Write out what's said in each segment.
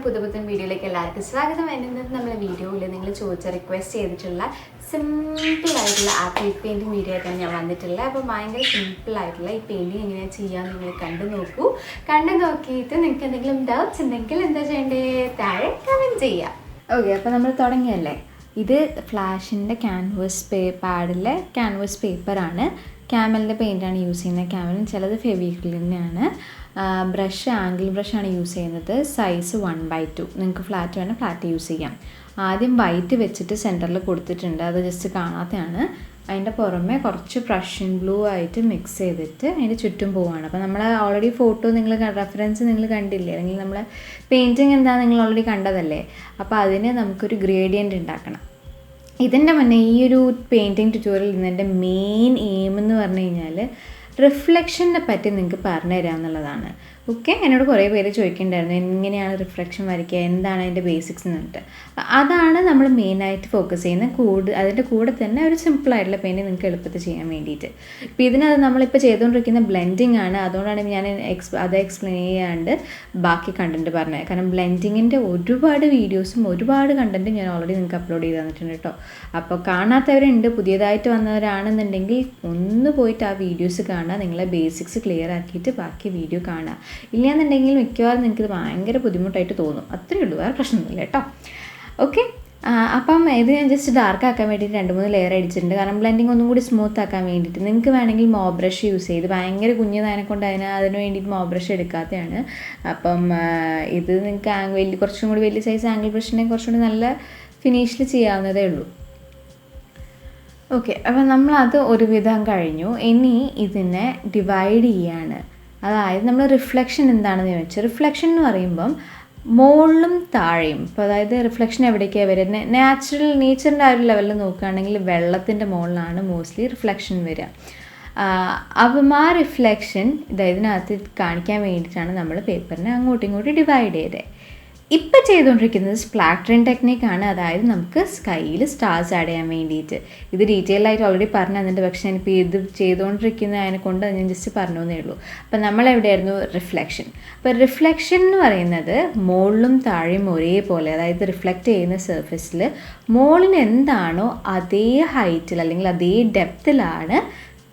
പുതുപുത്തൻ വീഡിയോയിലേക്ക് എല്ലാവർക്കും സ്വാഗതം. ഇന്നത്തെ നമ്മുടെ വീഡിയോയിൽ നിങ്ങൾ റിക്വസ്റ്റ് ചെയ്തിട്ടുള്ള സിമ്പിളായിട്ടുള്ള ആക്രിലിക് പെയിൻറ്റിങ് വീഡിയോ ആയിട്ടാണ് ഞാൻ വന്നിട്ടുള്ളത്. അപ്പോൾ ഭയങ്കര സിമ്പിളായിട്ടുള്ള ഈ പെയിൻറ്റിങ് എങ്ങനെയാണ് ചെയ്യാമെന്ന് നിങ്ങൾ കണ്ടു നോക്കിയിട്ട് നിങ്ങൾക്ക് എന്തെങ്കിലും ഡൗട്ട്സ് ഉണ്ടെങ്കിൽ എന്താ ചെയ്യേണ്ടത്, താഴെ കമൻറ്റ് ചെയ്യാം. ഓക്കെ, അപ്പോൾ നമ്മൾ തുടങ്ങിയല്ലേ. ഇത് ഫ്ലാഷിൻ്റെ പാഡിലെ ക്യാൻവാസ് പേപ്പറാണ്. ക്യാമലിൻ്റെ പെയിൻറ്റാണ് യൂസ് ചെയ്യുന്നത്. ക്യാമലിന് ചിലത് ഫെവിക്രിലിനാണ്. ബ്രഷ് ആംഗിൾ ബ്രഷാണ് യൂസ് ചെയ്യുന്നത്. സൈസ് 1/2. നിങ്ങൾക്ക് ഫ്ലാറ്റ് വേണം, ഫ്ലാറ്റ് യൂസ് ചെയ്യാം. ആദ്യം വൈറ്റ് വെച്ചിട്ട് സെൻറ്ററിൽ കൊടുത്തിട്ടുണ്ട്, അത് ജസ്റ്റ് കാണാത്തതാണ്. അതിൻ്റെ പുറമെ കുറച്ച് പ്രഷ്യൻ ബ്ലൂ ആയിട്ട് മിക്സ് ചെയ്തിട്ട് അതിൻ്റെ ചുറ്റും പോവുകയാണ്. അപ്പോൾ നമ്മൾ ഓൾറെഡി ഫോട്ടോ റെഫറൻസ് നിങ്ങൾ കണ്ടില്ലേ, അല്ലെങ്കിൽ നമ്മളെ പെയിൻറ്റിങ് എന്താ നിങ്ങൾ ഓൾറെഡി കണ്ടതല്ലേ. അപ്പോൾ അതിന് നമുക്കൊരു ഗ്രേഡിയൻ്റ് ഉണ്ടാക്കണം. ഇതിൻ്റെ മുന്നേ ഈ ഒരു പെയിൻറ്റിങ് ട്യൂട്ടോറിയൽ ഇതിൻ്റെ മെയിൻ എയിം എന്ന് പറഞ്ഞു കഴിഞ്ഞാൽ റിഫ്ലക്ഷനെ പറ്റി നിങ്ങൾക്ക് പറഞ്ഞു തരാം എന്നുള്ളതാണ്. ഓക്കെ, എന്നോട് കുറേ പേര് ചോദിക്കുന്നുണ്ടായിരുന്നു എങ്ങനെയാണ് റിഫ്ലക്ഷൻ വരയ്ക്കുക, എന്താണ് അതിൻ്റെ ബേസിക്സ് എന്ന് പറഞ്ഞിട്ട്. അതാണ് നമ്മൾ മെയിനായിട്ട് ഫോക്കസ് ചെയ്യുന്നത്. അതിൻ്റെ കൂടെ തന്നെ ഒരു സിമ്പിളായിട്ടുള്ള പെയിൻറ്റിങ് നിങ്ങൾക്ക് എളുപ്പത്തിൽ ചെയ്യാൻ വേണ്ടിയിട്ട്. ഇപ്പോൾ ഇതിനകത്ത് നമ്മളിപ്പോൾ ചെയ്തുകൊണ്ടിരിക്കുന്ന ബ്ലെൻഡിങ് ആണ്. അതുകൊണ്ടാണ് ഞാൻ അത് എക്സ്പ്ലെയിൻ ചെയ്യാണ്ട് ബാക്കി കണ്ടൻറ്റ് പറഞ്ഞത്. കാരണം ബ്ലെൻഡിങ്ങിൻ്റെ ഒരുപാട് വീഡിയോസും ഒരുപാട് കണ്ടൻറ്റും ഞാൻ ഓൾറെഡി നിങ്ങൾക്ക് അപ്ലോഡ് ചെയ്ത് തന്നിട്ടുണ്ട് കേട്ടോ. അപ്പോൾ കാണാത്തവരുണ്ട്, പുതിയതായിട്ട് വന്നവരാണെന്നുണ്ടെങ്കിൽ ഒന്ന് പോയിട്ട് ആ വീഡിയോസ് കാണുക. നിങ്ങളെ ബേസിക്സ് ക്ലിയർ ആക്കിയിട്ട് ബാക്കി വീഡിയോ കാണുക. ഇല്ലയെന്നുണ്ടെങ്കിൽ മിക്കവാറും നിങ്ങൾക്കിത് ഭയങ്കര ബുദ്ധിമുട്ടായിട്ട് തോന്നും. അത്രയേ ഉള്ളൂ, വേറെ പ്രശ്നമൊന്നുമില്ല കേട്ടോ. ഓക്കെ, അപ്പം ഇത് ഞാൻ ജസ്റ്റ് ഡാർക്ക് ആക്കാൻ വേണ്ടിയിട്ട് 2-3 ലെയർ അടിച്ചിട്ടുണ്ട്. കാരണം ബ്ലെൻഡിങ് ഒന്നും കൂടി സ്മൂത്ത് ആക്കാൻ വേണ്ടിയിട്ട്. നിങ്ങൾക്ക് വേണമെങ്കിൽ മോ ബ്രഷ് യൂസ് ചെയ്ത്, ഭയങ്കര കുഞ്ഞതായതിനെ കൊണ്ട് അതിന് വേണ്ടിയിട്ട് മോ ബ്രഷ് എടുക്കാത്തതാണ്. അപ്പം ഇത് നിങ്ങൾക്ക് കുറച്ചും കൂടി വലിയ സൈസ് ആംഗിൾ ബ്രഷിനെ കുറച്ചും കൂടി നല്ല ഫിനിഷിൽ ചെയ്യാവുന്നതേ ഉള്ളൂ. ഓക്കെ, അപ്പം നമ്മളത് ഒരുവിധം കഴിഞ്ഞു. ഇനി ഇതിനെ ഡിവൈഡ് ചെയ്യാണ്. അതായത് നമ്മൾ റിഫ്ലക്ഷൻ എന്താണെന്ന് ചോദിച്ചാൽ, റിഫ്ലക്ഷൻ എന്ന് പറയുമ്പം മുകളിലും താഴെയും. ഇപ്പോൾ അതായത് റിഫ്ലക്ഷൻ എവിടേക്കാണ് വരുന്നത്, നേച്ചറിൻ്റെ ആ ഒരു ലെവലിൽ നോക്കുകയാണെങ്കിൽ വെള്ളത്തിൻ്റെ മുകളിലാണ് മോസ്റ്റ്ലി റിഫ്ലക്ഷൻ വരിക. അപ്പം ആ റിഫ്ലക്ഷൻ ഇതിനകത്ത് കാണിക്കാൻ വേണ്ടിയിട്ടാണ് നമ്മൾ പേപ്പറിനെ അങ്ങോട്ടും ഇങ്ങോട്ടും ഡിവൈഡ് ചെയ്തത്. ഇപ്പം ചെയ്തുകൊണ്ടിരിക്കുന്നത് സ്പ്ലാറ്ററിങ് ടെക്നിക്കാണ്. അതായത് നമുക്ക് സ്കൈയിൽ സ്റ്റാർസ് ആഡ് ചെയ്യാൻ വേണ്ടിയിട്ട്. ഇത് ഡീറ്റെയിൽ ആയിട്ട് ഓൾറെഡി പറഞ്ഞു തന്നിട്ടുണ്ട്, പക്ഷേ ഞാനിപ്പോൾ ഇത് ചെയ്തുകൊണ്ടിരിക്കുന്നതിനെ കൊണ്ട് ഞാൻ ജസ്റ്റ് പറഞ്ഞു എന്നേ ഉള്ളൂ. അപ്പം നമ്മളെവിടെയായിരുന്നു റിഫ്ലക്ഷൻ. അപ്പോൾ റിഫ്ലക്ഷൻ എന്ന് പറയുന്നത് മുകളിലും താഴെയും ഒരേപോലെ, അതായത് റിഫ്ലക്റ്റ് ചെയ്യുന്ന സർഫസിൽ മുകളിന് എന്താണോ അതേ ഹൈറ്റിൽ അല്ലെങ്കിൽ അതേ ഡെപ്തിലാണ്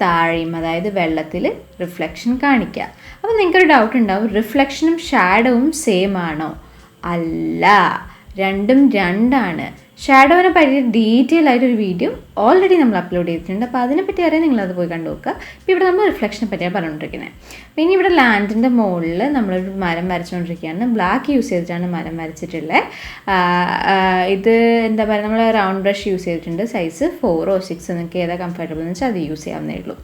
താഴെയും, അതായത് വെള്ളത്തിൽ റിഫ്ലക്ഷൻ കാണിക്കുക. അപ്പോൾ നിങ്ങൾക്കൊരു ഡൗട്ട് ഉണ്ടാവും, റിഫ്ലക്ഷനും ഷാഡോവും സെയിം ആണോ? അല്ല, രണ്ടും രണ്ടാണ്. ഷാഡോവിനെ പറ്റി ഡീറ്റെയിൽ ആയിട്ടൊരു വീഡിയോ ഓൾറെഡി നമ്മൾ അപ്ലോഡ് ചെയ്തിട്ടുണ്ട്. അപ്പോൾ അതിനെപ്പറ്റി അറിയാൻ നിങ്ങളത് പോയി കണ്ടു നോക്കുക. ഇപ്പോൾ ഇവിടെ നമ്മൾ റിഫ്ലക്ഷനെ പറ്റിയാണ് പറഞ്ഞുകൊണ്ടിരിക്കുന്നത്. പിന്നെ ഇവിടെ ലാൻഡിൻ്റെ മുകളിൽ നമ്മളൊരു മരം വരച്ചുകൊണ്ടിരിക്കുകയാണ്. ബ്ലാക്ക് യൂസ് ചെയ്തിട്ടാണ് മരം വരച്ചിട്ടുള്ളത്. ഇത് എന്താ പറയുക, നമ്മൾ റൗണ്ട് ബ്രഷ് യൂസ് ചെയ്തിട്ടുണ്ട്. സൈസ് 4 or 6 നിങ്ങൾക്ക് ഏതാ കംഫർട്ടബിൾ എന്ന് വെച്ചാൽ അത് യൂസ് ചെയ്യാവുന്നേ ഉള്ളൂ.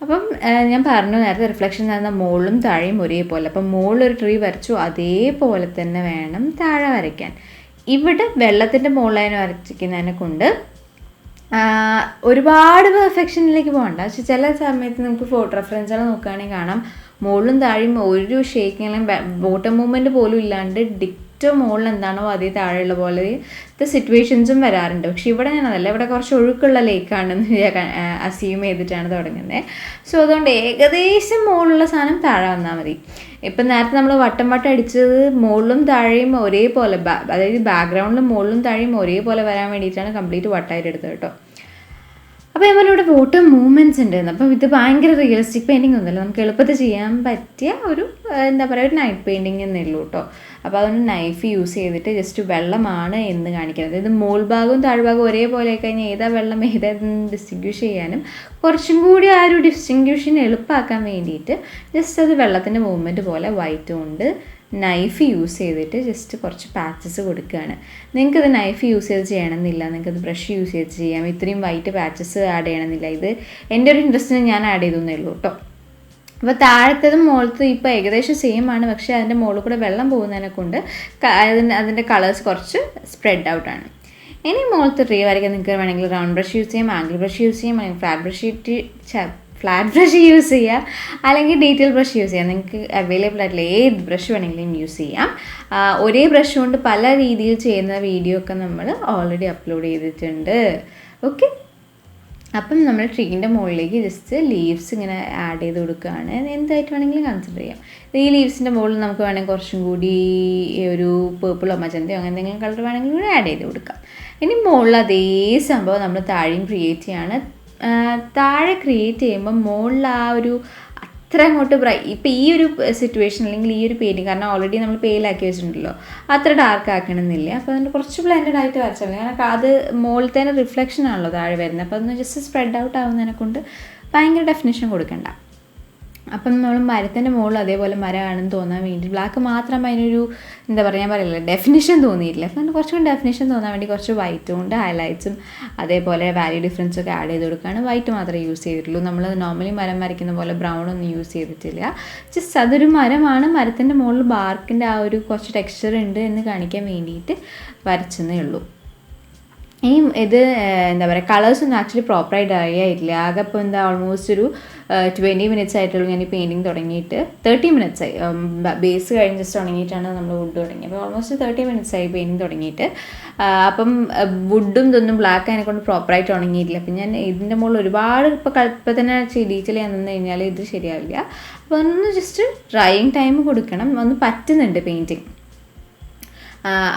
അപ്പം ഞാൻ പറഞ്ഞു നേരത്തെ റിഫ്ലക്ഷൻ എന്ന് പറഞ്ഞാൽ മുകളിലും താഴെയും ഒരേപോലെ. അപ്പം മുകളിലൊരു ട്രീ വരച്ചു, അതേപോലെ തന്നെ വേണം താഴെ വരയ്ക്കാൻ. ഇവിടെ വെള്ളത്തിൻ്റെ മുകളിൽ വരച്ചിരിക്കുന്നതിനെ കൊണ്ട് ഒരുപാട് പെർഫെക്ഷനിലേക്ക് പോകണ്ട. പക്ഷെ ചില സമയത്ത് നമുക്ക് ഫോട്ടോ റെഫറൻസുകൾ നോക്കുകയാണെങ്കിൽ കാണാം മുകളിലും താഴെയും ഒരു ഷേക്കിങ് ബോട്ടം മൂവ്മെൻറ്റ് പോലും ഇല്ലാണ്ട് ഏറ്റവും മുകളിൽ എന്താണോ അതേ താഴെയുള്ള പോലത്തെ സിറ്റുവേഷൻസും വരാറുണ്ട്. പക്ഷെ ഇവിടെ ഞാൻ അതല്ല, ഇവിടെ കുറച്ച് ഒഴുക്കുള്ള ലേക്കാണെന്ന് അസ്യൂം ചെയ്തിട്ടാണ് തുടങ്ങുന്നത്. സോ അതുകൊണ്ട് ഏകദേശം മുകളിലുള്ള സാധനം താഴെ വന്നാൽ മതി. ഇപ്പം നേരത്തെ നമ്മൾ വട്ടം അടിച്ചത് മുകളിലും താഴെയും ഒരേപോലെ, അതായത് ബാക്ക്ഗ്രൗണ്ടിലും മുകളിലും താഴെയും ഒരേപോലെ വരാൻ വേണ്ടിയിട്ടാണ് കംപ്ലീറ്റ് വട്ടമായിട്ട് എടുത്തത് കേട്ടോ. അപ്പോൾ ഞാൻ ഇവിടെ വാട്ടർ മൂവ്മെൻറ്റ്സ് ഉണ്ടായിരുന്നു. അപ്പം ഇത് ഭയങ്കര റിയലിസ്റ്റിക് പെയിൻറ്റിംഗ് ഒന്നുമല്ല, നമുക്ക് എളുപ്പത്തിൽ ചെയ്യാൻ പറ്റിയ ഒരു എന്താ പറയുക, ഒരു നൈറ്റ് പെയിൻറ്റിങ് എന്നേ ഉള്ളൂ കേട്ടോ. അപ്പോൾ അതുകൊണ്ട് നൈഫ് യൂസ് ചെയ്തിട്ട് ജസ്റ്റ് വെള്ളമാണ് എന്ന് കാണിക്കുന്നത്. അതായത് മുകൾ ഭാഗവും താഴ്ഭാഗവും ഒരേപോലെ കഴിഞ്ഞാൽ ഏതാ വെള്ളം ഏതാന്ന് ഡിസ്റ്റിങ്ക്വിഷ് ചെയ്യാനും കുറച്ചും കൂടി ആ ഒരു ഡിസ്റ്റിങ്ക്വിഷൻ എളുപ്പമാക്കാൻ വേണ്ടിയിട്ട് ജസ്റ്റ് അത് വെള്ളത്തിൻ്റെ മൂവ്മെൻറ്റ് പോലെ വൈറ്റ് കൊണ്ട് നൈഫ് യൂസ് ചെയ്തിട്ട് ജസ്റ്റ് കുറച്ച് പാച്ചസ് കൊടുക്കുകയാണ്. നിങ്ങൾക്കത് നൈഫ് യൂസ് ചെയ്ത് ചെയ്യണമെന്നില്ല, നിങ്ങൾക്കത് ബ്രഷ് യൂസ് ചെയ്ത് ചെയ്യാം. ഇത്രയും വൈറ്റ് പാച്ചസ് ആഡ് ചെയ്യണമെന്നില്ല. ഇത് എൻ്റെ ഒരു ഇൻട്രസ്റ്റിന് ഞാൻ ആഡ് ചെയ്തേ ഉള്ളൂ കേട്ടോ. അപ്പോൾ താഴത്തതും മുകളിലത്തും ഇപ്പോൾ ഏകദേശം സെയിം ആണ്, പക്ഷേ അതിൻ്റെ മുകളിൽ കൂടെ വെള്ളം പോകുന്നതിനെ കൊണ്ട് അതിൻ്റെ കളേഴ്സ് കുറച്ച് സ്പ്രെഡ് ഔട്ടാണ്. ഇനി മുകളിലത്തെ ട്രീ വരയ്ക്കാൻ നിങ്ങൾക്ക് വേണമെങ്കിൽ റൗണ്ട് ബ്രഷ് യൂസ് ചെയ്യാം, ആംഗിൾ ബ്രഷ് യൂസ് ചെയ്യാം, അല്ലെങ്കിൽ ഫ്ലാറ്റ് ബ്രഷ് യൂസ് ചെയ്യാം, അല്ലെങ്കിൽ ഡീറ്റെയിൽ ബ്രഷ് യൂസ് ചെയ്യാം. നിങ്ങൾക്ക് അവൈലബിൾ ആയിട്ടുള്ള ഏത് ബ്രഷ് വേണമെങ്കിലും യൂസ് ചെയ്യാം. ഒരേ ബ്രഷ് കൊണ്ട് പല രീതിയിൽ ചെയ്യുന്ന വീഡിയോ ഒക്കെ നമ്മൾ ഓൾറെഡി അപ്ലോഡ് ചെയ്തിട്ടുണ്ട്. ഓക്കെ, അപ്പം നമ്മൾ ട്രീൻ്റെ മുകളിലേക്ക് ജസ്റ്റ് ലീവ്സ് ഇങ്ങനെ ആഡ് ചെയ്ത് കൊടുക്കുകയാണ്. എന്തായിട്ട് വേണമെങ്കിലും കൺസിഡർ ചെയ്യാം. ഈ ലീവ്സിൻ്റെ മുകളിൽ നമുക്ക് വേണമെങ്കിൽ കുറച്ചും കൂടി ഒരു പേർപ്പിളോ മജന്തയോ അങ്ങനെ എന്തെങ്കിലും കളർ വേണമെങ്കിൽ കൂടി ആഡ് ചെയ്ത് കൊടുക്കാം. ഇനി മുകളിൽ അതേ സംഭവം നമ്മൾ താഴെയും ക്രിയേറ്റ് ചെയ്യാണ്. താഴെ ക്രിയേറ്റ് ചെയ്യുമ്പോൾ മുകളിൽ ആ ഒരു അത്ര അങ്ങോട്ട് ഇപ്പോൾ ഈ ഒരു സിറ്റുവേഷൻ അല്ലെങ്കിൽ ഈ ഒരു പെയിൻറ്റിങ് കാരണം ഓൾറെഡി നമ്മൾ പെയിലാക്കി വെച്ചിട്ടുണ്ടല്ലോ, അത്ര ഡാർക്ക് ആക്കണമെന്നില്ല. അപ്പോൾ അതുകൊണ്ട് കുറച്ച് ബ്ലെൻഡഡ് ആയിട്ട് വരച്ചാൽ മതി. കാരണം അത് മുകളിൽ തന്നെ റിഫ്ലക്ഷൻ ആണല്ലോ താഴെ വരുന്നത്. അപ്പോൾ അതൊന്ന് ജസ്റ്റ് സ്പ്രെഡ് ഔട്ട് ആവുന്നതിനെ കൊണ്ട് ഭയങ്കര ഡെഫിനിഷൻ കൊടുക്കണ്ട. അപ്പം നമ്മൾ മരത്തിൻ്റെ മുകളിൽ അതേപോലെ മരമാണെന്ന് തോന്നാൻ വേണ്ടി ബ്ലാക്ക് മാത്രം അതിനൊരു എന്താ പറയുക, ഞാൻ പറയില്ല ഡെഫിനിഷൻ തോന്നിയിട്ടില്ല. അപ്പം അതിന് കുറച്ചുകൂടി ഡെഫിനിഷൻ തോന്നാൻ വേണ്ടി കുറച്ച് വൈറ്റ് കൊണ്ട് ഹൈലൈറ്റ്സും അതേപോലെ വാല്യൂ ഡിഫറൻസും ഒക്കെ ആഡ് ചെയ്ത് കൊടുക്കുകയാണ്. വൈറ്റ് മാത്രമേ യൂസ് ചെയ്തിട്ടുള്ളൂ. നമ്മൾ നോർമലി മരം വരയ്ക്കുന്ന പോലെ ബ്രൗൺ ഒന്നും യൂസ് ചെയ്തിട്ടില്ല. ജസ്റ്റ് അതൊരു മരമാണ്, മരത്തിൻ്റെ മുകളിൽ ബാർക്കിൻ്റെ ആ ഒരു കുറച്ച് ടെക്സ്ചർ ഉണ്ട് എന്ന് കാണിക്കാൻ വേണ്ടിയിട്ട് വരച്ചെന്നേ ഉള്ളൂ. ഈ ഇത് എന്താ പറയുക, കളേഴ്സൊന്നും ആക്ച്വലി പ്രോപ്പറായിട്ട് അറിയായിട്ടില്ല. ആകെ ഇപ്പോൾ എന്താ ഓൾമോസ്റ്റ് ഒരു 20 മിനിറ്റ്സ് ആയിട്ടുള്ളൂ ഞാൻ ഈ പെയിൻറ്റിങ് തുടങ്ങിയിട്ട്. 30 മിനിറ്റ്സ് ആയി. ബേസ് കഴിഞ്ഞ് ജസ്റ്റ് തുടങ്ങിയിട്ടാണ് നമ്മൾ വുഡ് തുടങ്ങിയത്. അപ്പോൾ ഓൾമോസ്റ്റ് 30 മിനിറ്റ്സ് ആയി പെയിൻറ്റിങ് തുടങ്ങിയിട്ട്. അപ്പം വുഡും ഇതൊന്നും ബ്ലാക്ക് അതിനെ കൊണ്ട് പ്രോപ്പറായിട്ട് ഉണങ്ങിയിട്ടില്ല. അപ്പം ഞാൻ ഇതിൻ്റെ മുകളിൽ ഒരുപാട് ഇപ്പം തന്നെ ഡീറ്റെയിൽ ചെയ്യാൻ നിന്ന് കഴിഞ്ഞാൽ ഇത് ശരിയാവില്ല. അപ്പോൾ ഒന്ന് ജസ്റ്റ് ഡ്രൈയിങ് ടൈം കൊടുക്കണം. ഒന്ന് പറ്റുന്നുണ്ട് പെയിൻറ്റിങ്.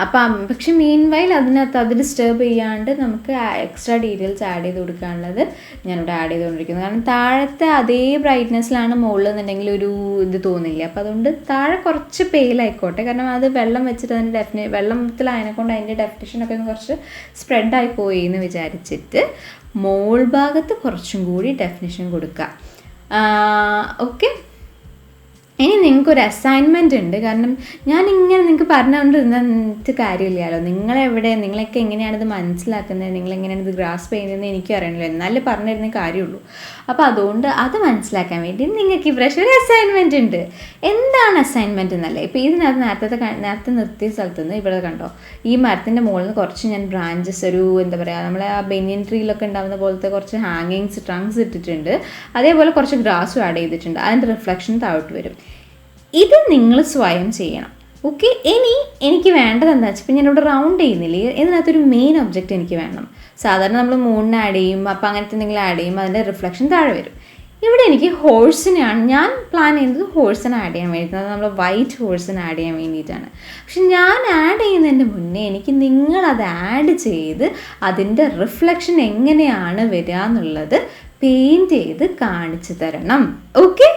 അപ്പം പക്ഷെ മീൻ വൈൽ അതിനകത്ത് അത് ഡിസ്റ്റർബ് ചെയ്യാണ്ട് നമുക്ക് എക്സ്ട്രാ ഡീറ്റെയിൽസ് ആഡ് ചെയ്ത് കൊടുക്കാനുള്ളത് ഞാനിവിടെ ആഡ് ചെയ്തുകൊണ്ടിരിക്കുന്നത്. കാരണം താഴത്തെ അതേ ബ്രൈറ്റ്നെസ്സിലാണ് മുകളിൽ എന്നുണ്ടെങ്കിൽ ഒരു ഇത് തോന്നില്ല. അപ്പോൾ അതുകൊണ്ട് താഴെ കുറച്ച് പെയിലായിക്കോട്ടെ. കാരണം അത് വെള്ളം വെച്ചിട്ട് അതിൻ്റെ വെള്ളത്തിലായതിനെക്കൊണ്ട് അതിൻ്റെ ഡെഫിനിഷനൊക്കെ ഒന്ന് കുറച്ച് സ്പ്രെഡായി പോയി എന്ന് വിചാരിച്ചിട്ട് മോൾ ഭാഗത്ത് കുറച്ചും കൂടി ഡെഫിനിഷൻ കൊടുക്കുക. ഓക്കെ, ഇനി നിങ്ങൾക്കൊരു അസൈൻമെൻറ്റ് ഉണ്ട്. കാരണം ഞാനിങ്ങനെ നിങ്ങൾക്ക് പറഞ്ഞുകൊണ്ടിരുന്നിട്ട് കാര്യമില്ലല്ലോ. നിങ്ങളൊക്കെ എങ്ങനെയാണിത് മനസ്സിലാക്കുന്നത്, നിങ്ങളെങ്ങനെയാണ് ഇത് ഗ്രാസ്പ് ചെയ്യുന്നതെന്ന് എനിക്കും അറിയണമല്ലോ. എന്നാലേ പറഞ്ഞിരുന്ന കാര്യമുള്ളൂ. അപ്പോൾ അതുകൊണ്ട് അത് മനസ്സിലാക്കാൻ വേണ്ടി നിങ്ങൾക്ക് ഈ പ്രാവശ്യം ഒരു അസൈൻമെൻറ്റ് ഉണ്ട്. എന്താണ് അസൈൻമെൻറ്റ് എന്നല്ലേ, ഇപ്പോൾ ഇതിനകത്ത് നേരത്തെ നിർത്തിയ സ്ഥലത്തുനിന്ന് ഇവിടെ കണ്ടോ, ഈ മരത്തിൻ്റെ മുകളിൽ നിന്ന് കുറച്ച് ഞാൻ ബ്രാഞ്ചസ് ഒരു എന്താ പറയുക, നമ്മളെ ആ ബനിയൻ ട്രീയിലൊക്കെ ഉണ്ടാകുന്ന പോലത്തെ കുറച്ച് ഹാങ്ങിങ്സ് ട്രങ്ക്സ് ഇട്ടിട്ടുണ്ട്. അതേപോലെ കുറച്ച് ഗ്രാസും ആഡ് ചെയ്തിട്ടുണ്ട്. അതിൻ്റെ റിഫ്ലക്ഷൻ താഴോട്ട് വരും. ഇത് നിങ്ങൾ സ്വയം ചെയ്യണം. ഓക്കെ, ഇനി എനിക്ക് വേണ്ടത് എന്താ വെച്ചാൽ, ഇപ്പം ഞാനിവിടെ റൗണ്ട് ചെയ്യുന്നില്ലേ, ഇതിനകത്തൊരു മെയിൻ ഒബ്ജക്റ്റ് എനിക്ക് വേണം. സാധാരണ നമ്മൾ മൂണിന് ആഡ് ചെയ്യും, അപ്പോൾ അങ്ങനത്തെ എന്തെങ്കിലും ആഡ് ചെയ്യുമ്പോൾ അതിൻ്റെ റിഫ്ലക്ഷൻ താഴെ വരും. ഇവിടെ എനിക്ക് ഹോഴ്സിനെയാണ് ഞാൻ പ്ലാൻ ചെയ്യുന്നത്. ഹോഴ്സിനെ ആഡ് ചെയ്യാൻ വേണ്ടിയിട്ടാണ്, നമ്മൾ വൈറ്റ് ഹോഴ്സിനെ ആഡ് ചെയ്യാൻ വേണ്ടിയിട്ടാണ്. പക്ഷെ ഞാൻ ആഡ് ചെയ്യുന്നതിൻ്റെ മുന്നേ എനിക്ക് നിങ്ങളത് ആഡ് ചെയ്ത് അതിൻ്റെ റിഫ്ലക്ഷൻ എങ്ങനെയാണ് വരിക എന്നുള്ളത് പെയിൻറ്റ് ചെയ്ത് കാണിച്ചു തരണം. ഓക്കെ,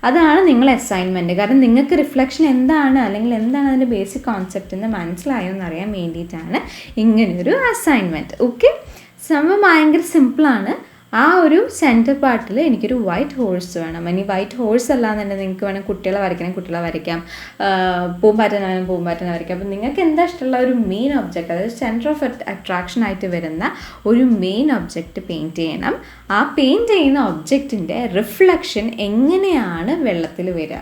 അതാണ് നിങ്ങളെ അസൈൻമെൻറ്റ്. കാരണം നിങ്ങൾക്ക് റിഫ്ലക്ഷൻ എന്താണ് അല്ലെങ്കിൽ എന്താണ് അതിൻ്റെ ബേസിക് കോൺസെപ്റ്റ് എന്ന് മനസ്സിലായോ എന്നറിയാൻ വേണ്ടിയിട്ടാണ് ഇങ്ങനെയൊരു അസൈൻമെൻറ്റ്. ഓക്കെ, സംഭവം ഭയങ്കര സിമ്പിളാണ്. ആ ഒരു സെൻറ്റർ പാർട്ടിൽ എനിക്കൊരു വൈറ്റ് ഹോഴ്സ് വേണം. ഇനി വൈറ്റ് ഹോഴ്സ് അല്ലാന്നുണ്ടെങ്കിൽ നിങ്ങൾക്ക് വേണമെങ്കിൽ കുട്ടികളെ വരയ്ക്കാം, പൂമ്പാറ്റനെ വരയ്ക്കാം. അപ്പം നിങ്ങൾക്ക് എന്താ ഇഷ്ടമുള്ള ഒരു മെയിൻ ഒബ്ജക്റ്റ്, അതായത് സെൻറ്റർ ഓഫ് അട്രാക്ഷൻ ആയിട്ട് വരുന്ന ഒരു മെയിൻ ഒബ്ജക്റ്റ് പെയിൻറ്റ് ചെയ്യണം. ആ പെയിൻറ്റ് ചെയ്യുന്ന ഒബ്ജക്റ്റിൻ്റെ റിഫ്ലക്ഷൻ എങ്ങനെയാണ് വെള്ളത്തിൽ വരിക.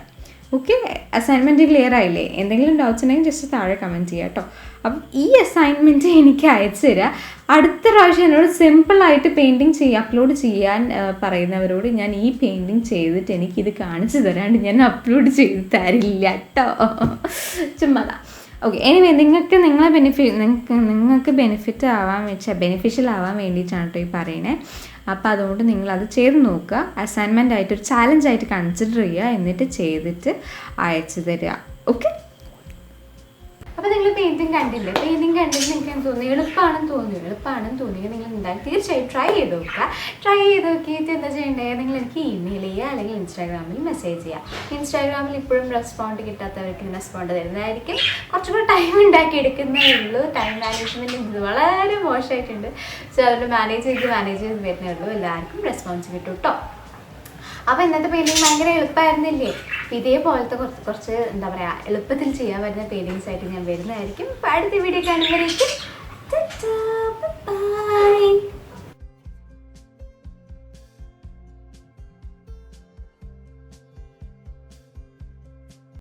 ഓക്കെ, അസൈൻമെൻറ്റ് ക്ലിയർ ആയില്ലേ? എന്തെങ്കിലും ഡൗട്ട്സ് ഉണ്ടെങ്കിൽ ജസ്റ്റ് താഴെ കമൻറ്റ് ചെയ്യാം കേട്ടോ. അപ്പം ഈ അസൈൻമെൻറ്റ് എനിക്ക് അയച്ചു തരാം. അടുത്ത പ്രാവശ്യം എന്നോട് സിമ്പിളായിട്ട് പെയിൻറ്റിങ് അപ്ലോഡ് ചെയ്യാൻ പറയുന്നവരോട് ഞാൻ ഈ പെയിൻറ്റിങ് ചെയ്തിട്ട് എനിക്കിത് കാണിച്ചു തരാണ്ട് ഞാൻ അപ്ലോഡ് ചെയ്ത് തരില്ല കേട്ടോ, ചുമ്മാതാ. ഓക്കെ, എനിവേ നിങ്ങൾക്ക് ബെനിഫിഷ്യൽ ആവാൻ വേണ്ടിയിട്ടാണ് കേട്ടോ ഈ പറയണേ. അപ്പോൾ അതുകൊണ്ട് നിങ്ങളത് ചെയ്ത് നോക്കുക. അസൈൻമെൻ്റ് ആയിട്ട് ഒരു ചാലഞ്ചായിട്ട് കൺസിഡർ ചെയ്യുക, എന്നിട്ട് ചെയ്തിട്ട് അയച്ചു തരിക. ഓക്കെ, അപ്പോൾ നിങ്ങൾ പെയിൻറ്റിങ് കണ്ടില്ലേ? പെയിൻറ്റിങ് കണ്ടിട്ട് നിങ്ങൾക്ക് എന്ത് തോന്നി? എളുപ്പമാണെന്ന് തോന്നിയെങ്കിൽ നിങ്ങൾ എന്തായാലും തീർച്ചയായും ട്രൈ ചെയ്ത് നോക്കുക. ട്രൈ ചെയ്ത് നോക്കിയിട്ട് എന്താ ചെയ്യേണ്ടത്? നിങ്ങൾ എനിക്ക് ഇമെയിൽ ചെയ്യുക അല്ലെങ്കിൽ ഇൻസ്റ്റാഗ്രാമിൽ മെസ്സേജ് ചെയ്യുക. ഇൻസ്റ്റാഗ്രാമിൽ ഇപ്പോഴും റെസ്പോണ്ട് കിട്ടാത്തവർക്ക് റെസ്പോണ്ട് തരുന്നതായിരിക്കും. കുറച്ചും കൂടെ ടൈം ഉണ്ടാക്കി എടുക്കുന്നേ ഉള്ളൂ. ടൈം മാനേജ്മെൻറ്റ് വളരെ മോശമായിട്ടുണ്ട്. സോ അതുകൊണ്ട് മാനേജ് ചെയ്ത് വരുന്നേ ഉള്ളൂ. എല്ലാവർക്കും റെസ്പോൺസ് കിട്ടും കേട്ടോ. അപ്പോൾ ഇന്നത്തെ പെയിൻറ്റിങ് ഭയങ്കര എളുപ്പമായിരുന്നില്ലേ? ഇതേപോലത്തെ കുറച്ച് എന്താ പറയുക, എളുപ്പത്തിൽ ചെയ്യാൻ പറ്റുന്ന പെയിൻറ്റിങ്സ് ആയിട്ട് ഞാൻ വരുന്നതായിരിക്കും. അടുത്ത വീഡിയോ കാണുമ്പോഴേക്കും